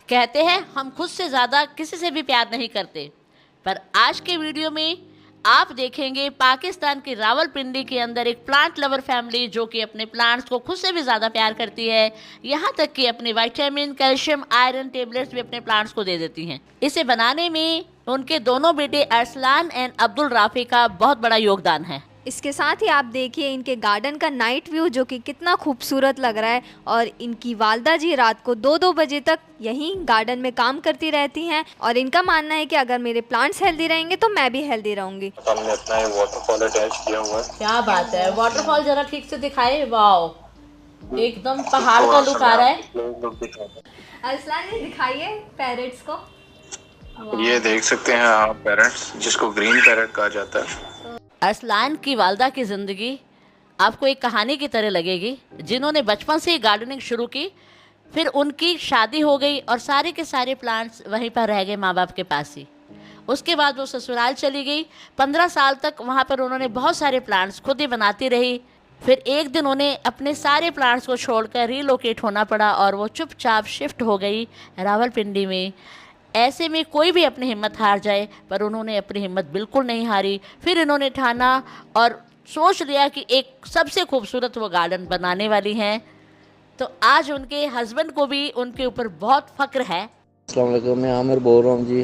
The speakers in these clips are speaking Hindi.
कहते हैं हम खुद से ज़्यादा किसी से भी प्यार नहीं करते, पर आज के वीडियो में आप देखेंगे पाकिस्तान की रावलपिंडी के अंदर एक प्लांट लवर फैमिली जो कि अपने प्लांट्स को खुद से भी ज़्यादा प्यार करती है। यहाँ तक कि अपने विटामिन, कैल्शियम, आयरन टेबलेट्स भी अपने प्लांट्स को दे देती हैं। इसे बनाने में उनके दोनों बेटे अरसलान एंड अब्दुल राफी का बहुत बड़ा योगदान है। इसके साथ ही आप देखिए इनके गार्डन का नाइट व्यू जो कि कितना खूबसूरत लग रहा है। और इनकी वालदा जी रात को 2-2 बजे तक यहीं गार्डन में काम करती रहती हैं और इनका मानना है कि अगर मेरे प्लांट्स हेल्दी रहेंगे तो मैं भी हेल्दी रहूंगी। हमने अपना ये वाटरफॉल अटैच किया हुआ है। क्या बात है, वाटरफॉल जरा ठीक से दिखाए। वाओ, एकदम पहाड़ का लुक आ रहा है। अरसलान जी दिखाइए पैरेट्स को। ये देख सकते हैं आप पैरेट्स, जिसको ग्रीन पैरेट कहा जाता है। अरसलान की वालदा की ज़िंदगी आपको एक कहानी की तरह लगेगी, जिन्होंने बचपन से ही गार्डनिंग शुरू की, फिर उनकी शादी हो गई और सारे के सारे प्लांट्स वहीं पर रह गए माँ बाप के पास ही। उसके बाद वो ससुराल चली गई। 15 साल तक वहाँ पर उन्होंने बहुत सारे प्लांट्स खुद ही बनाती रही। फिर एक दिन उन्हें अपने सारे प्लांट्स को छोड़कर रीलोकेट होना पड़ा और वो चुपचाप शिफ्ट हो गई रावलपिंडी में। ऐसे में कोई भी अपनी हिम्मत हार जाए, पर उन्होंने अपनी हिम्मत बिल्कुल नहीं हारी। फिर इन्होंने ठाना और सोच लिया कि एक सबसे खूबसूरत वो गार्डन बनाने वाली हैं। तो आज उनके हस्बैंड को भी उनके ऊपर बहुत फ़क्र है। अस्सलाम वालेकुम, मैं आमिर बोल रहा हूँ जी।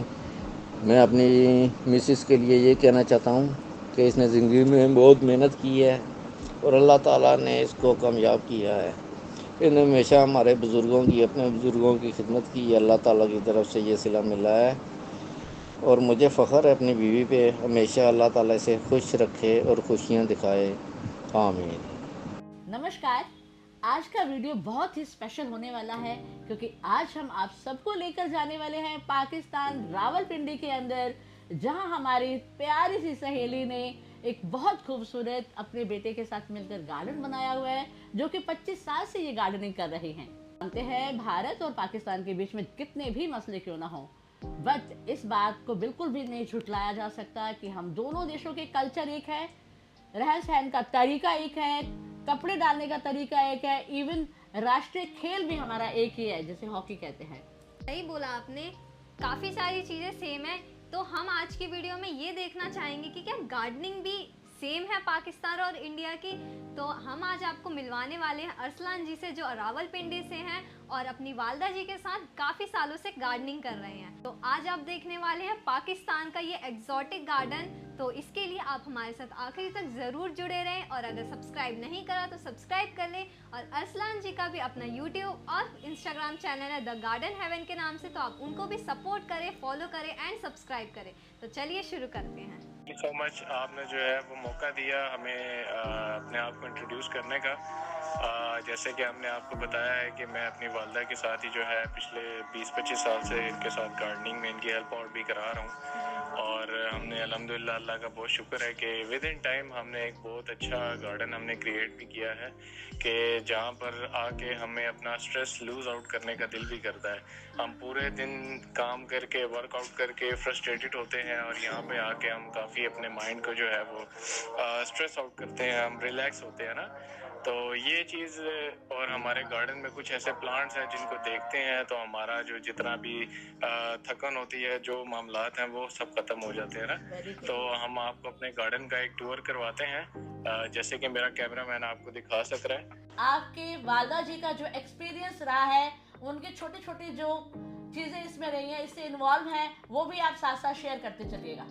मैं अपनी मिसेस के लिए ये कहना चाहता हूँ कि इसने ज़िंदगी में बहुत मेहनत की है और अल्लाह ताला ने इसको कामयाब किया है। इसने हमेशा हमारे बुज़ुर्गों की, अपने बुज़ुर्गों की खिदमत की है। अल्लाह ताला की तरफ से ये सिला मिला है और मुझे फ़ख्र है अपनी बीवी पे। हमेशा अल्लाह ताला इसे खुश रखे और खुशियाँ दिखाए, आमीन। नमस्कार। आज का वीडियो बहुत ही स्पेशल होने वाला है क्योंकि आज हम आप सबको लेकर जाने वाले हैं पाकिस्तान रावलपिंडी के अंदर, जहां हमारी प्यारी सी सहेली ने एक बहुत खूबसूरत अपने बेटे के साथ मिलकर गार्डन बनाया हुआ है, जो कि 25 साल से ये गार्डनिंग कर रहे हैं। जानते हैं भारत और पाकिस्तान के बीच में कितने भी मसले क्यों ना हो, बट इस बात को बिल्कुल भी नहीं झुठलाया जा सकता कि हम दोनों देशों के कल्चर एक है, रहन सहन का तरीका एक है, कपड़े डालने का तरीका एक है, इवन राष्ट्रीय खेल भी हमारा एक ही है, जिसे हॉकी कहते हैं। सही बोला आपने, काफ़ी सारी चीज़ें सेम है। तो हम आज की वीडियो में ये देखना चाहेंगे कि क्या गार्डनिंग भी सेम है पाकिस्तान और इंडिया की। तो हम आज आपको मिलवाने वाले हैं अरसलान जी से, जो रावलपिंडी से हैं और अपनी वालदा जी के साथ काफ़ी सालों से गार्डनिंग कर रहे हैं। तो आज आप देखने वाले हैं पाकिस्तान का ये एग्जॉटिक गार्डन। तो इसके लिए आप हमारे साथ आखिरी तक ज़रूर जुड़े रहें और अगर सब्सक्राइब नहीं करा तो सब्सक्राइब कर लें। और अरसलान जी का भी अपना यूट्यूब और इंस्टाग्राम चैनल है द गार्डन हेवन के नाम से, तो आप उनको भी सपोर्ट करें, फॉलो करें एंड सब्सक्राइब करें। तो चलिए शुरू करते हैं। थैंक यू सो मच, आपने जो है वो मौका दिया हमें अपने आप को इंट्रोड्यूस करने का। जैसे कि हमने आपको बताया है कि मैं अपनी वालदा के साथ ही जो है पिछले 20-25 साल से इनके साथ गार्डनिंग में इनकी हेल्प आउट भी करा रहा हूँ। और हमने अल्हम्दुलिल्लाह अल्लाह का बहुत शुक्र है कि विद इन टाइम हमने एक बहुत अच्छा गार्डन हमने क्रिएट भी किया है कि जहाँ पर आके हमें अपना स्ट्रेस लूज आउट करने का दिल भी करता है। हम पूरे दिन काम करके, वर्कआउट करके फ्रस्ट्रेटेड होते हैं और यहाँ पे आके हम काफ़ी अपने माइंड को जो है वो स्ट्रेस आउट करते हैं, हम रिलैक्स होते हैं ना। तो ये चीज़, और हमारे गार्डन में कुछ ऐसे प्लांट्स हैं जिनको देखते हैं तो हमारा जो जितना भी थकन होती है, जो मामलात हैं, वो सब खत्म हो जाते हैं ना। तो हम आपको अपने गार्डन का एक टूर करवाते हैं, जैसे कि मेरा कैमरामैन आपको दिखा सक रहा है। आपके वालदा जी का जो एक्सपीरियंस रहा है, उनके छोटे छोटे जो चीजें इसमें रही हैं, इससे इन्वॉल्व हैं, वो भी आप साथ साथ शेयर करते चलिएगा।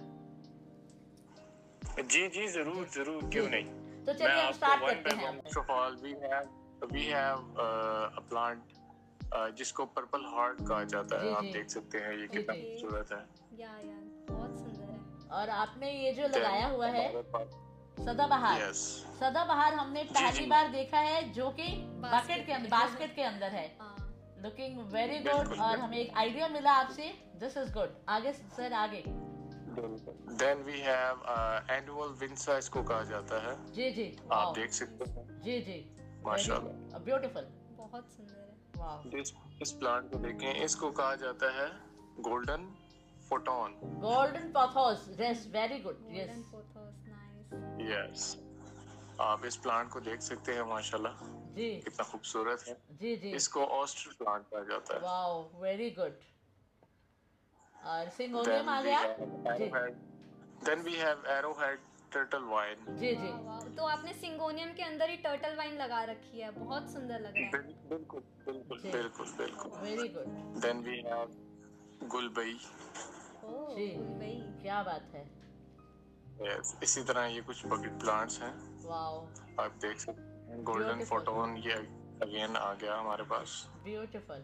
जी जी, जरूर जरूर, क्यों नहीं। तो चलिए हम स्टार्ट करते हैं। First of all we have a plant जिसको पर्पल हार्ट कहा जाता है। आप देख सकते हैं ये कितना खूबसूरत है। यार बहुत सुंदर है। और आपने ये जो लगाया हुआ है सदाबहार, Yes. सदाबहार हमने पहली बार देखा है, जो कि बकेट के अंदर, बास्केट के अंदर है। Looking very good. और हमें एक आइडिया मिला आपसे, दिस इज गुड। आगे सर, आगे। Then we have annual windsor, इसको कहा जाता है। जी जी, आप देख सकते हैं। जी जी, माशाल्लाह, ब्यूटीफुल, बहुत सुंदर है। वाह। इस प्लांट को देखें, इसको कहा जाता है golden photon. Golden pothos, yes, very good, yes. Nice. Yes, आप इस प्लांट को देख सकते हैं, माशाल्लाह। जी कितना खूबसूरत है। जी जी। इसको ऑस्टर प्लांट कहा जाता है। Wow, very good. और सिंगोनियम देन आ वी गया। हैव जी arrowhead, then we have arrowhead turtle vine. जी जी। वाह वाह, तो आपने सिंगोनियम के अंदर ही टर्टल वाइन लगा रखी है, बहुत सुंदर लग रहा है। बिल्कुल बिल्कुल जी, बिल्कुल बिल्कुल। Very good. Then we have गुलबई। ओह जी, गुलबई। क्या बात है। यस, इसी तरह ये कुछ बकेट प्लांट्स हैं, वाओ, आप देख सकते हैं। गोल्डन ब्यूटीफुल फोटोन ये अगेन आ गया हमारे पास। ब्यूटीफुल।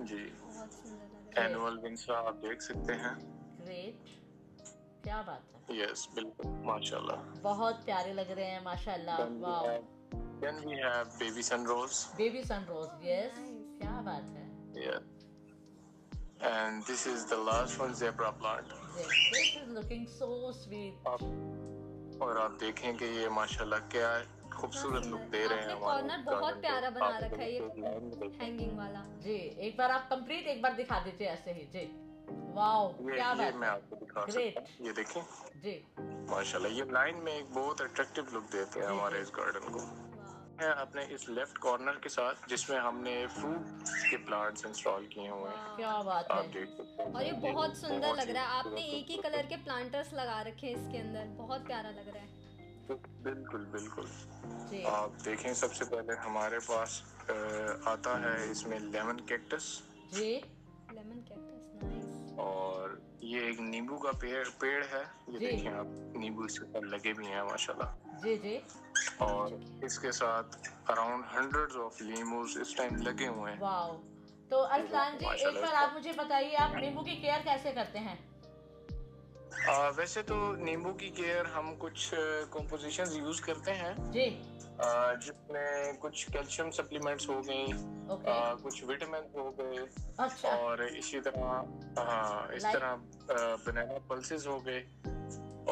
जी, बहुत सुंदर लग रहा है। एनुअल विंसा आप देख सकते हैं। ग्रेट, क्या बात है। यस बिल्कुल, माशाल्लाह। बहुत प्यारे लग रहे हैं माशाल्लाह। Then we wow, have then we have baby sunrose. Baby sunrose, yes, Nice. क्या बात है। Yes, and this is the last one, zebra plant. This is looking so sweet. और आप देखें कि ये माशाल्लाह क्या खूबसूरत लुक दे रहे हैं आपने हमारे कॉर्नर बहुत गार्डन प्यारा को। बना आप रखा है ये एक लाइन में देखें। हैंगिंग वाला। जी, एक बार आप कंप्लीट एक बार दिखा दीजिए ऐसे ही। जी, वाओ, क्या ये बात मैं है। आपको दिखा Great. सकता हूँ, ये देखें जी माशाल्लाह, ये लाइन में एक बहुत अट्रैक्टिव लुक देते हैं जी, हमारे जी। इस गार्डन को। वाह है अपने इस लेफ्ट कॉर्नर के साथ, जिसमें हमने फ्रूट के प्लांट्स इंस्टॉल किए हुए हैं। वाह। क्या बात आप है। देख सकते हैं। और ये बहुत सुंदर बहुत लग ही रहा है, आपने खूबसूरत एक ही लुक कलर के प्लांटर्स लगा रखे हैं इसके अंदर, बहुत प्यारा लग रहा है। बिल्कुल बिल्कुल। जी आप देखें, सबसे पहले हमारे पास आता है इसमें लेमन कैक्टस, जी लेमन कैक्टस, नाइस। और ये एक नींबू का पेड़ है। ये जी। देखें आप, नींबू इसके ऊपर लगे भी हैं माशाल्लाह। जी जी। और इसके साथ अराउंड हंड्रेड्स ऑफ लीमूस इस टाइम लगे हुए हैं। वाओ, तो अरसलान जी एक माशाल्लाह बार आप मुझे बताइए, आप नींबू की केयर कैसे करते हैं। वैसे तो नींबू की केयर हम कुछ कॉम्पोजिशंस यूज करते हैं, जी जिसमें कुछ कैल्शियम सप्लीमेंट्स हो गई, ओके। कुछ विटामिन हो गए, अच्छा, और इसी तरह इस Like- तरह बनाना पल्सेस हो गए,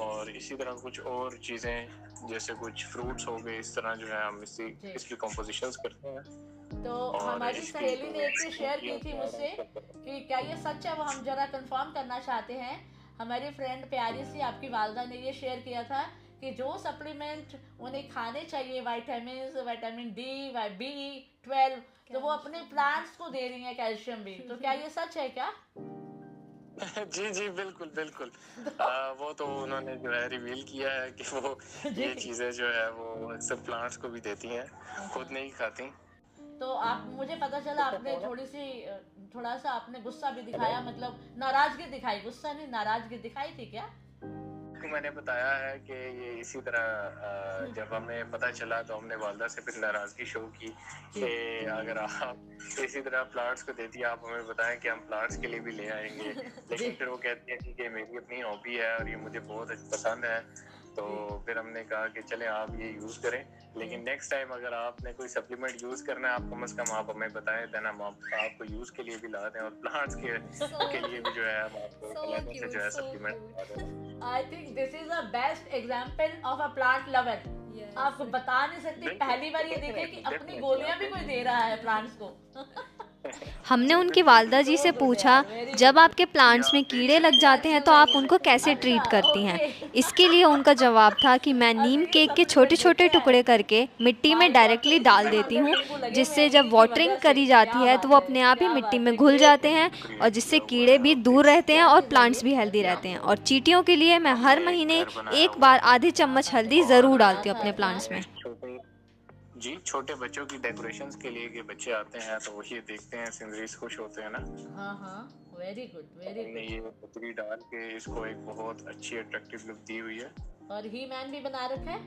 और इसी तरह कुछ और चीजें जैसे कुछ फ्रूट्स हो गए। इस तरह जो है हम इसकी कॉम्पोजिशंस करते हैं। तो और हमारी इसकी सहेली ने एक चीज शेयर की खूबियां थी क्या मुझसे हैं? कि क्या ये सच है, वो हम जरा कंफर्म करना चाहते हैं। हमारी फ्रेंड प्यारी सी आपकी वालदा ने ये शेयर किया था कि जो सप्लीमेंट उन्हें खाने चाहिए, विटामिन डी, B12, तो वो अपने प्लांट्स को दे रही हैं कैल्शियम भी। तो क्या ये सच है क्या। जी जी बिल्कुल बिल्कुल। वो तो उन्होंने जो है रिवील किया है कि वो जी। ये चीजें जो है वो अक्सर प्लांट्स को भी देती हैं, खुद नहीं खाती। तो आप, मुझे पता चला आपने थोड़ा सा आपने गुस्सा भी दिखाया, मतलब नाराजगी दिखाई, गुस्सा नहीं नाराजगी दिखाई थी क्या। तो मैंने बताया है कि ये इसी तरह जब हमें पता चला तो हमने वालदा से फिर नाराजगी शो की कि अगर आप इसी तरह प्लांट्स को देती है, आप हमें बताएं कि हम प्लांट्स के लिए भी ले आएंगे। लेकिन फिर वो कहती है कि मेरी अपनी हॉबी है और ये मुझे बहुत पसंद है। तो फिर हमने कहा कि चलें आप ये यूज करें, लेकिन नेक्स्ट टाइम अगर आपने कोई सप्लीमेंट यूज करना है, आप कम से कम आप हमें बताएं, देन हम आपको यूज के लिए भी ला दें, और प्लांट्स के लिए भी जो है हम आपको So अलग से जो है cute, so सप्लीमेंट ला दें। I think this is a best example of a plant lover. Yes. आपको बता नहीं सकती, बिल्कुल, पहली बार ये देखे कि अपनी गोलियां भी कोई दे रहा है प्लांट्स को। हमने उनकी वालदा जी से पूछा, जब आपके प्लांट्स में कीड़े लग जाते हैं तो आप उनको कैसे ट्रीट करती हैं। इसके लिए उनका जवाब था कि मैं नीम केक के छोटे छोटे टुकड़े करके मिट्टी में डायरेक्टली डाल देती हूँ, जिससे जब वाटरिंग करी जाती है तो वो अपने आप ही मिट्टी में घुल जाते हैं, और जिससे कीड़े भी दूर रहते हैं और प्लांट्स भी हेल्दी रहते हैं। और चींटियों के लिए मैं हर महीने एक बार आधे चम्मच हल्दी ज़रूर डालती हूँ अपने प्लांट्स में। जी, छोटे बच्चों की डेकोरेशंस के लिए कि बच्चे आते हैं तो वो ये देखते हैं, सीनरीज खुश होते हैं ना। हाँ हाँ, वेरी गुड वेरी हमने गुड। ये पतरी डाल के इसको एक बहुत अच्छी अट्रैक्टिव लुक दी हुई है। और ही मैन भी बना रखा है।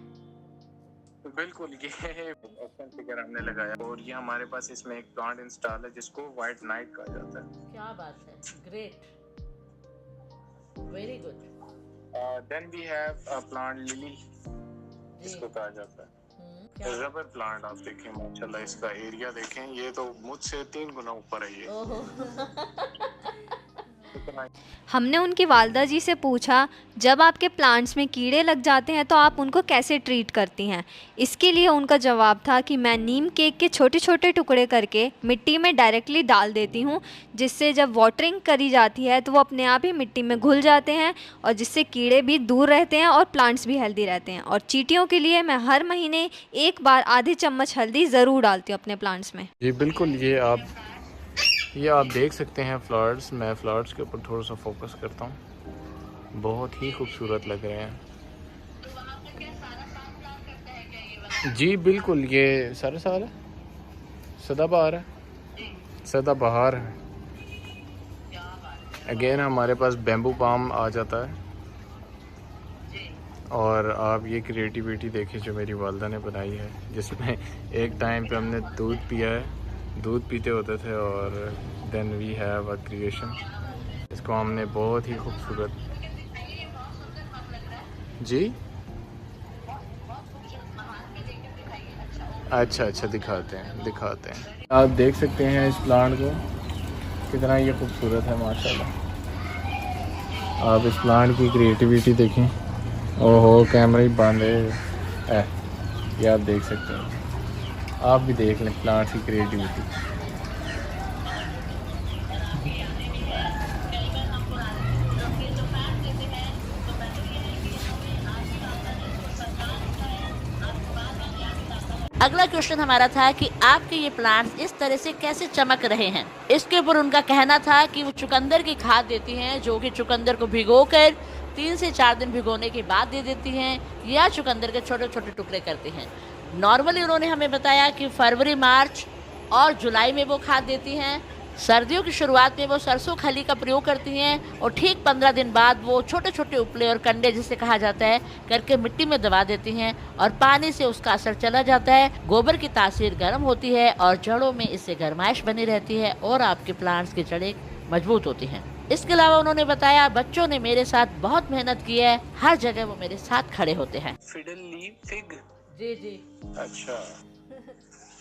तो बिल्कुल ये एक्शन फिगर हमने लगाया, और ये हमारे पास इसमें एक प्लांट इंस्टॉल है जिसको व्हाइट नाइट कहा जाता है। क्या बात है, great, very good. Then we have a plant lily, इसको कहा जाता है। रबर प्लांट आप देखें माशाल्लाह, इसका एरिया देखें, ये तो मुझसे 3 गुना ऊपर है ये। ओहो शुक्रिया। हमने उनकी वालदा जी से पूछा, जब आपके प्लांट्स में कीड़े लग जाते हैं तो आप उनको कैसे ट्रीट करती हैं। इसके लिए उनका जवाब था कि मैं नीम केक के छोटे छोटे टुकड़े करके मिट्टी में डायरेक्टली डाल देती हूँ, जिससे जब वाटरिंग करी जाती है तो वो अपने आप ही मिट्टी में घुल जाते हैं और जिससे कीड़े भी दूर रहते हैं और प्लांट्स भी हेल्दी रहते हैं। और चींटियों के लिए मैं हर महीने एक बार आधे चम्मच हल्दी ज़रूर डालती हूँ अपने प्लांट्स में। जी बिल्कुल, ये आप देख सकते हैं फ्लावर्स। मैं फ्लावर्स के ऊपर थोड़ा सा फोकस करता हूँ, बहुत ही खूबसूरत लग रहे हैं। जी बिल्कुल, ये सारे साल है, सदाबहार है, सदाबहार है। अगेन हमारे पास बैम्बू पाम आ जाता है। और आप ये क्रिएटिविटी देखिए जो मेरी वालदा ने बनाई है, जिसमें एक टाइम पे हमने दूध पिया है, दूध पीते होते थे, और then we have a creation. इसको हमने बहुत ही खूबसूरत। जी अच्छा, दिखाते हैं। आप देख सकते हैं इस प्लांट को, कितना ये खूबसूरत है माशाल्लाह। आप इस प्लांट की क्रिएटिविटी देखें। ओहो, कैमरा ही बंद है। ये आप देख सकते हैं, आप भी देख लें प्लांट की क्रिएटिविटी। अगला क्वेश्चन हमारा था कि आपके ये प्लांट्स इस तरह से कैसे चमक रहे हैं। इसके ऊपर उनका कहना था कि वो चुकंदर की खाद देती हैं, जो कि चुकंदर को भिगोकर 3 से 4 दिन भिगोने के बाद दे देती हैं, या चुकंदर के छोटे छोटे टुकड़े करते हैं। नॉर्मली उन्होंने हमें बताया कि फरवरी, मार्च और जुलाई में वो खाद देती हैं। सर्दियों की शुरुआत में वो सरसों खली का प्रयोग करती हैं और ठीक 15 दिन बाद वो छोटे छोटे उपले और कंडे, जिसे कहा जाता है, करके मिट्टी में दबा देती हैं और पानी से उसका असर चला जाता है। गोबर की तासीर गर्म होती है और जड़ों में इससे गर्माइश बनी रहती है और आपके प्लांट्स की जड़ें मजबूत होती हैं। इसके अलावा उन्होंने बताया, बच्चों ने मेरे साथ बहुत मेहनत की है, हर जगह वो मेरे साथ खड़े होते हैं। Fiddle leaf fig. जी। अच्छा,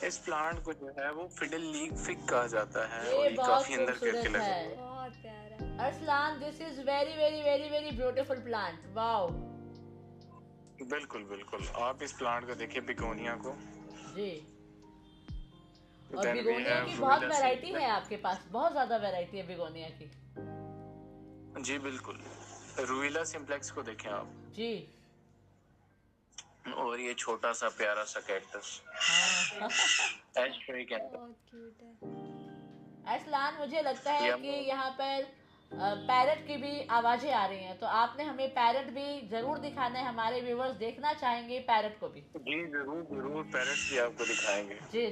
इस प्लांट को जो है वो फिडल लीफ फिग कहा जाता है, ये और ये बहुत काफी अंदर करके खूबसूरत लगा। है। बहुत प्यारा। Arsalan, this is very very very very beautiful plant. Wow. बिल्कुल, आप इस प्लांट को देखिए, बिगोनिया को। जी। और Then we बिगोनिया have की बहुत Ruila वैरायटी simplex। है आपके पास, बहुत ज्यादा वैरायटी है बिगोनिया की। जी बिल्कुल, रूइला सिम्प्लेक्स को देखें आप, जी। और ये छोटा सा प्यारा सा कैक्टस, हाँ। Ashtray cactus. बहुत क्यूट है। अरसलान, मुझे लगता है ये कि यहाँ पर पैरट की भी आवाजें आ रही हैं, तो आपने हमें पैरट भी जरूर दिखाना है। हमारे व्यूवर्स देखना चाहेंगे पैरट को भी। जी जरूर पैरट्स भी आपको दिखाएंगे। जी।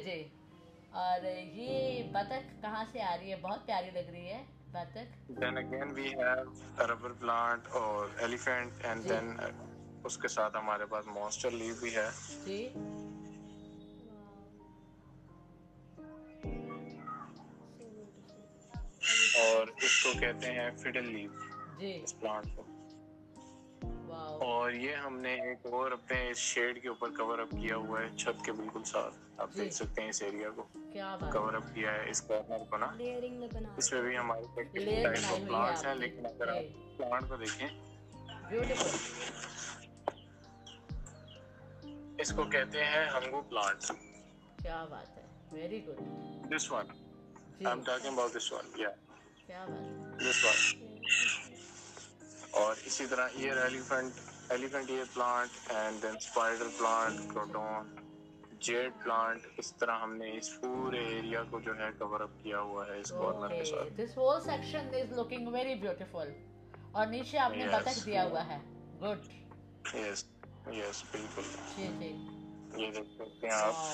और ये बतख कहाँ से आ रही है, बहुत प्यारी लग रही है बतख। Then again we have rubber plant और elephant, and जी। then उसके साथ हमारे पास monster leaf भी है। जी। और इसको कहते हैं फिडल लीफ, जी। इस प्लांट को। वाओ। और ये हमने एक और अपने इस शेड के ऊपर कवर अप किया हुआ है, छत के बिल्कुल साथ। आप जी। देख सकते हैं इस एरिया को क्या बात कवर अप किया है, इस कॉर्नर को ना। लेयरिंग में बना। इसमें भी हमारे लेयर टाइप बनाई ऑफ हुई प्लांट्स है हैं, आपने। लेकिन अगर जी। आप प्लांट को देखें, ब्यूटीफुल। इसको कहते हैं हंगू प्लांट। क्या बात है, वेरी गुड। दिस वन, जी। I am talking about this one, या क्या बात है। This one. और इसी तरह ear elephant ear plant, and then spider plant, croton, jade plant. इस तरह हमने इस पूरे एरिया को जो है कवर अप किया हुआ है इस कॉर्नर के साथ। This whole section is looking very beautiful. और नीचे आपने Yes. बतख दिया हुआ है। गुड। यस बिल्कुल, जी। ये देख सकते हैं आप। वाओ।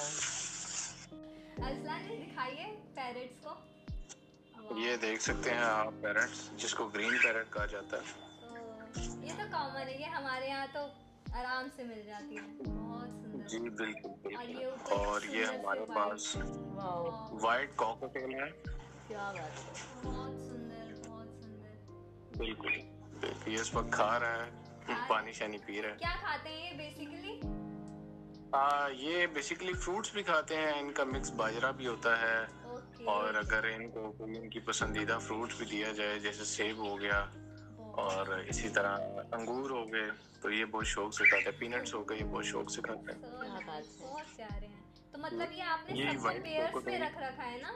अरसलान जी दिखाइए पैरट्स को। ये देख सकते हैं आप पैरट्स, जिसको ग्रीन पैरट कहा जाता है। ये तो कॉमन है, ये हमारे यहाँ तो आराम से मिल जाती है। बहुत सुंदर। जी बिल्कुल और ये बिल्कुल। ऊपर और ये सुंदर से हमारे white। पास वाओ। वाइट कॉकटेल है। क्या बात है। बहुत सुंदर। बिल्कुल, ये इस वक्त खा रहा है, पानी शानी पी रहा है। क्या खाते हैं ये बेसिकली? ये बेसिकली फ्रूट्स भी खाते हैं, इनका मिक्स बाजरा भी होता है, और अगर इनको कोई इनकी पसंदीदा फ्रूट भी दिया जाए जैसे सेब हो गया और इसी तरह अंगूर हो गए तो ये बहुत शौक से खाते हैं, पीनट्स हो गए ये बहुत शौक से खाते हैं। So क्या nice, बात है। बहुत प्यारे हैं। तो मतलब ये आपने ये सबको white पेयर्स में crocodile। रख रखा है ना?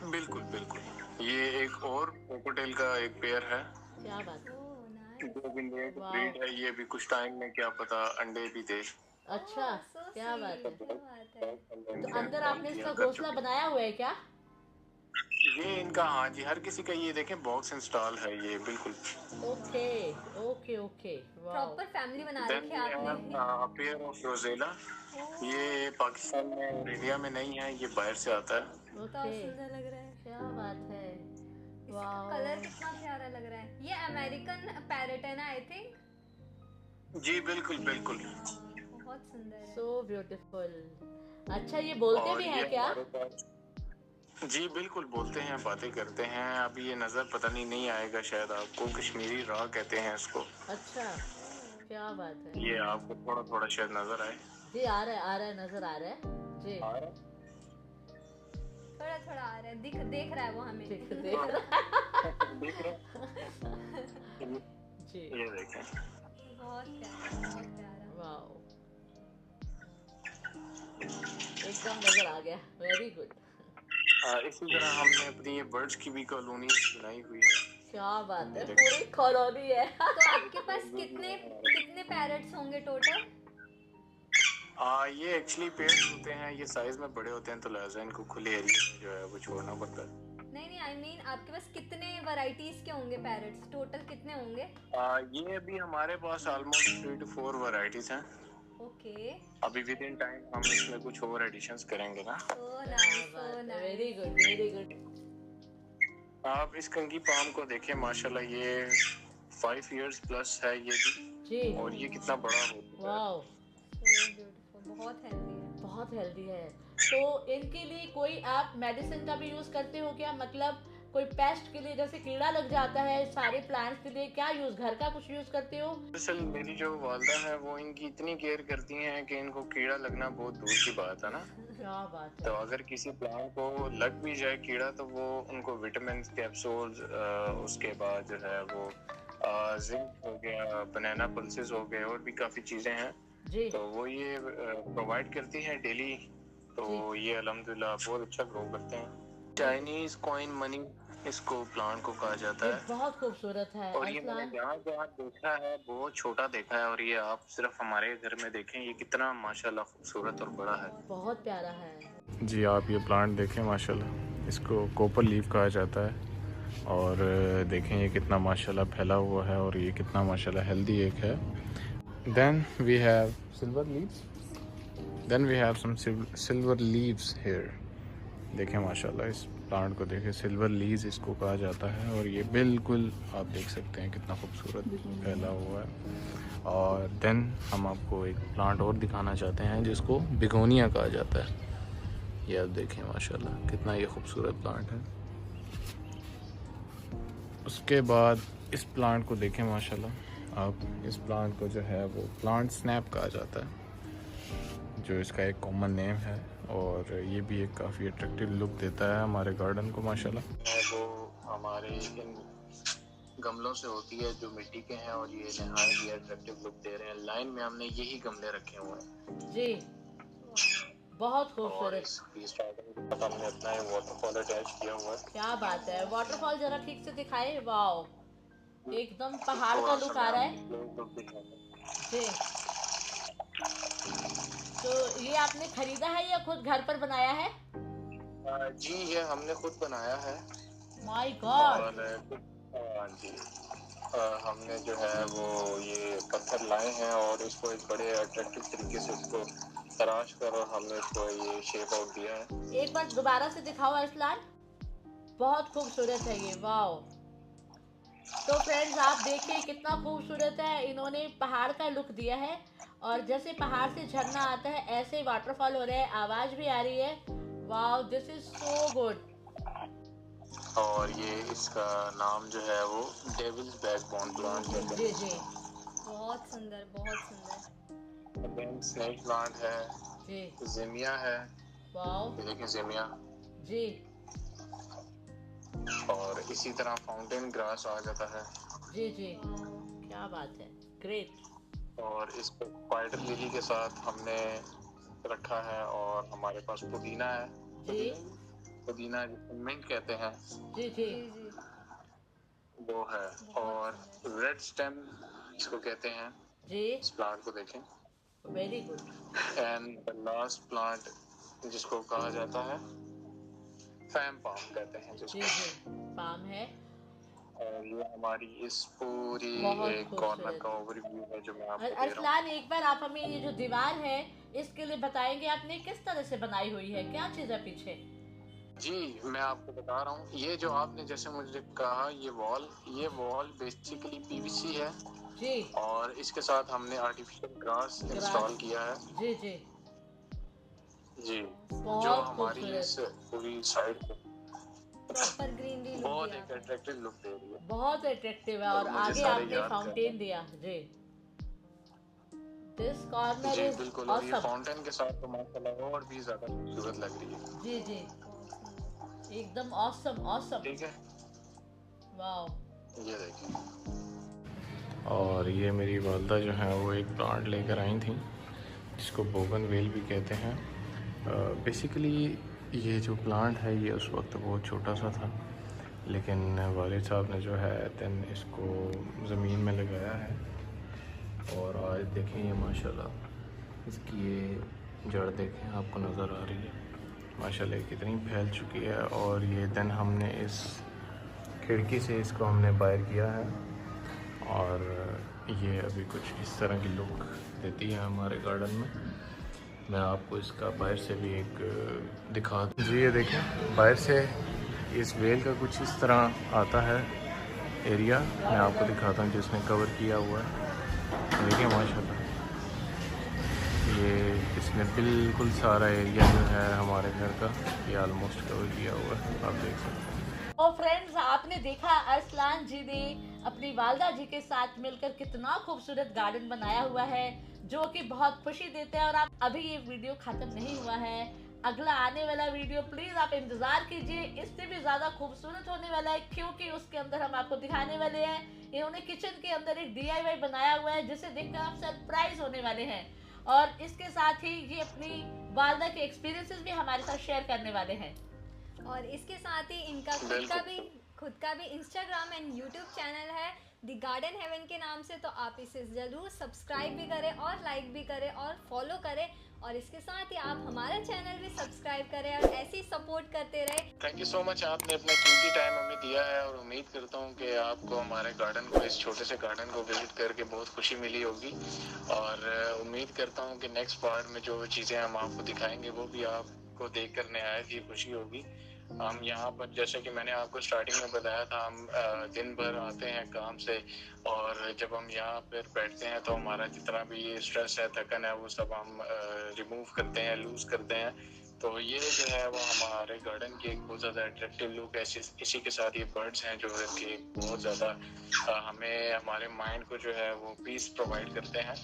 बिल्कुल बिल्कुल, ये एक और क्रोकोडाइल का एक पेयर है क्या बात है। Oh nice. जो भी नेट वाह। ब्रीड है, ये भी कुछ टाइम में क्या पता अंडे भी दे। अच्छा, सो क्या बात है। क्या बात है। तो अंदर आपने इसका घोंसला बनाया हुआ है क्या? ये इनका, हाँ जी, हर किसी का ये देखें बॉक्स इंस्टॉल है ये बिल्कुल। ओके ओके ओके, वाह। प्रॉपर फैमिली बना देन रखी है आपने। पेयर ऑफ रोजेला, ये पाकिस्तान में और इंडिया में नहीं है, ये बाहर से आता है। कितना ओके, सुंदर लग रहा है। क्या बात है। इसका वाह, कलर कितना प्यारा लग रहा है। ये अमेरिकन पैरेट है ना आई थिंक। जी बिल्कुल बिल्कुल। बहुत सुंदर है। So beautiful. अच्छा, ये बोलते और भी ये हैं क्या? हमारे पास, जी बिल्कुल बोलते हैं, बातें करते हैं। अभी ये नजर पता नहीं आएगा शायद आपको, कश्मीरी राह कहते हैं इसको। अच्छा, क्या बात है। ये आपको थोड़ा थोड़ा शायद नजर आए। जी आ रहा है, नजर आ रहा है जी। थोड़ा थोड़ा आ रहा है, देख रहा है वो हमें। देख रहा देख रहे हैं? जी। ये देखें, बहुत प्यारा, बहुत प्यारा। वाह, एकदम नजर आ गया, वेरी गुड। इसी तरह हमने अपनी ये बर्ड्स की भी कॉलोनी बनाई हुई है। क्या बात है, पूरी कॉलोनी है। तो आपके पास कितने कितने पैरेट्स होंगे टोटल? ये एक्चुअली पेड़ होते हैं, ये साइज में बड़े होते हैं तो लिहाजा इनको खुले एरिया में जो है वो छोड़ना पड़ता है। नहीं आई मीन आपके पास कितने वैरायटीज के होंगे पैरेट्स? टोटल कितने होंगे? ये अभी हमारे पास ऑलमोस्ट 3 to 4 वैरायटीज हैं। ओके। अभी विद इन टाइम हम इसमें कुछ और एडिशंस करेंगे ना। So nice, so nice. Very good, very good. आप इस कंगी पाम को देखें, माशाल्लाह ये 5 years प्लस है ये भी, जी। और ये कितना बड़ा हो चुका है। वाओ, सो ब्यूटीफुल, बहुत हेल्दी है। बहुत हेल्दी है। तो इनके लिए कोई आप मेडिसिन का भी यूज करते हो क्या? मतलब कोई पेस्ट के लिए, जैसे कीड़ा लग जाता है सारे प्लांट्स के लिए, क्या यूज, घर का कुछ यूज करते हो? दरअसल मेरी जो वालदा है वो इनकी इतनी केयर करती हैं कि इनको कीड़ा लगना बहुत दूर की बात है ना। क्या बात तो है। अगर किसी प्लांट को लग भी जाए कीड़ा तो वो उनको विटामिन कैप्सूल्स, उसके बाद जो है वो जिंक हो गया, बनाना पल्सेस हो गए, और भी काफी चीजें हैं जी तो वो ये प्रोवाइड करती हैं डेली। तो ये अल्हम्दुलिल्लाह बहुत अच्छा ग्रो करते हैं। चाइनीज कॉइन मनी इसको प्लांट को कहा जाता ये है, बहुत खूबसूरत है और ये मैंने अरसलान। जहाँ जहाँ देखा है बहुत छोटा देखा है, और ये आप सिर्फ हमारे घर में देखें ये कितना माशाल्लाह खूबसूरत और बड़ा है। बहुत प्यारा है जी, आप ये प्लांट देखें माशाल्लाह, इसको कोपर लीफ कहा जाता है, और देखें ये कितना माशाल्लाह फैला हुआ है, और ये कितना माशाल्लाह हेल्दी एक है। Then we have silver leaves, then we have some silver leaves here. देखें माशाल्लाह इस प्लांट को देखें, सिल्वर लीव्स इसको कहा जाता है, और ये बिल्कुल आप देख सकते हैं कितना खूबसूरत फैला हुआ है। और देन हम आपको एक प्लांट और दिखाना चाहते हैं जिसको बिगोनिया कहा जाता है। ये आप देखें माशाल्लाह कितना ये खूबसूरत प्लांट है। उसके बाद इस प्लांट को देखें माशाल्लाह, आप इस प्लांट को जो है वो प्लांट स्नैप कहा जाता है, जो इसका एक कॉमन नेम है, और ये भी एक काफ़ी अट्रैक्टिव लुक देता है हमारे गार्डन को माशाल्लाह। वो हमारे इन गमलों से होती है जो मिट्टी के हैं, और ये नहायत ही अट्रैक्टिव लुक दे रहे हैं। लाइन में हमने यही गमले रखे हुए हैं जी, बहुत और खूबसूरत। इसकी स्टार्टिंग के साथ हमने अपना वाटरफॉल अटैच किया हुआ है। क्या बात है, वाटरफॉल जरा ठीक से दिखाए। वाओ, एकदम पहाड़ का लुक आ रहा है जी। तो ये आपने खरीदा है या खुद घर पर बनाया है? जी, ये हमने खुद बनाया है। My God. और हाँ जी, हमने जो है वो ये पत्थर लाए हैं, और इसको एक बड़े अट्रैक्टिव तरीके से इसको तराश कर हमने इसको ये शेप आउट दिया है। एक बार दोबारा से दिखाओ अरसलान, बहुत खूबसूरत है ये, वाओ। तो फ्रेंड्स आप देखिए कितना खूबसूरत है, इन्होंने पहाड़ का लुक दिया है, और जैसे पहाड़ से झरना आता है ऐसे वाटरफॉल हो रहा है, आवाज भी आ रही है। Wow, this is so good. और ये इसका नाम जो है वो डेविल्स बैकबोन प्लांट है। जी जी बहुत सुंदर, बहुत सुंदर। स्नेक प्लांट है, जी। ज़ेमिया है, वाओ ये देखें ज़ेमिया, जी और इसी तरह फाउंटेन ग्रास आ जाता है। जी जी, क्या बात है, ग्रेट। और इसको स्पाइडर लिली के साथ हमने रखा है। और हमारे पास पुदीना है, जी पुदीना जिसको मिंट कहते हैं, जी जी जी जी, वो है। और रेड स्टेम इसको कहते हैं। जी, इस प्लांट को देखें। Very good. And the last plant जिसको कहा जाता है फैम पाम कहते हैं जी जिसको। जी, पाम है। और ये हमारी इस पूरी बहुत एक कॉर्नर खूबसूरत। का ओवरव्यू है जो मैं और आपको दे रहा हूँ। अरसलान, एक बार आप हमें ये जो दीवार है इसके लिए बताएंगे आपने किस तरह से बनाई हुई है, क्या चीज़ है पीछे? जी मैं आपको बता रहा हूँ, ये जो आपने जैसे मुझे कहा ये वॉल बेसिकली पीवीसी है। जी, और इसके साथ हमने आर्टिफिशियल ग्रास इंस्टॉल ग्रास, किया है। जी जी, जी जो बहुत हमारी इस खूबसूरत, पूरी साइड को प्रॉपर ग्रीनरी लुक बहुत दिया एक आपने। अट्रैक्टिव लुक दे रही है। बहुत अट्रैक्टिव है। और और मुझे आगे सारे आपने याद कर रहे फाउंटेन हैं। दिया जी। दिस कॉर्नर जी इज बिल्कुल। और ये ऑसम। फाउंटेन के साथ तो माशाल्लाह और भी ज्यादा खूबसूरत लग रही है। जी जी, एकदम ऑसम ऑसम, ठीक है, वाह। ये देखिए। और ये मेरी वालदा जो है वो एक प्लांट लेकर आई थी जिसको बोगनवेल भी कहते हैं। बेसिकली ये जो प्लांट है ये उस वक्त बहुत छोटा सा था, लेकिन वालिद साहब ने जो है देन इसको ज़मीन में लगाया है। और आज देखें ये माशाल्लाह इसकी ये जड़ देखें, आपको नज़र आ रही है माशाल्लाह कितनी फैल चुकी है। और ये देन हमने इस खिड़की से इसको हमने बाहर किया है और ये अभी कुछ इस तरह की लुक देती है हमारे गार्डन में। मैं आपको इसका बाहर से भी एक दिखा दूँ। जी ये देखें बाहर से इस वेल का कुछ इस तरह आता है एरिया, मैं आपको दिखाता हूँ जिसने कवर किया हुआ है। देखिए माशाल्लाह ये इसने बिल्कुल सारा एरिया जो है हमारे घर का ये ऑलमोस्ट कवर किया हुआ है, आप देख सकते हैं। और फ्रेंड्स, आपने देखा अरसलान जी ने अपनी वालदा जी के साथ मिलकर कितना खूबसूरत गार्डन बनाया हुआ है जो कि बहुत खुशी देते हैं। और आप अभी ये वीडियो खत्म नहीं हुआ है, अगला आने वाला वीडियो प्लीज आप इंतजार कीजिए, इससे भी ज्यादा खूबसूरत होने वाला है क्योंकि उसके अंदर हम आपको दिखाने वाले हैं। इन्होंने किचन के अंदर एक DIY बनाया हुआ है जिसे देखकर आप सरप्राइज होने वाले हैं। और इसके साथ ही ये अपनी वालदा के एक्सपीरियंसेस भी हमारे साथ शेयर करने वाले हैं। और इसके साथ ही इनका खुद का भी इंस्टाग्राम एंड यूट्यूब चैनल है द गार्डन हेवन के नाम से, तो आप इसे ज़रूर सब्सक्राइब भी करें और लाइक भी करें और फॉलो करें। और इसके साथ ही आप हमारा चैनल भी सब्सक्राइब करें और ऐसे ही सपोर्ट करते रहे। थैंक यू सो मच, आपने अपना कीमती टाइम हमें दिया है और उम्मीद करता हूँ कि आपको हमारे गार्डन को, इस छोटे से गार्डन को विजिट करके बहुत खुशी मिली होगी। और उम्मीद करता हूँ कि नेक्स्ट पार्ट में जो चीज़ें हम आपको दिखाएंगे वो भी आपको देख कर नहायत ही खुशी होगी। हम यहाँ पर जैसे कि मैंने आपको स्टार्टिंग में बताया था, हम दिन भर आते हैं काम से और जब हम यहाँ पर बैठते हैं तो हमारा जितना भी स्ट्रेस है, थकन है, वो सब हम रिमूव करते हैं, लूज करते हैं। तो ये जो है वो हमारे गार्डन की एक बहुत ज़्यादा अट्रैक्टिव लुक है। इसी के साथ ये बर्ड्स हैं जो है कि बहुत ज़्यादा हमें, हमारे माइंड को जो है वो पीस प्रोवाइड करते हैं।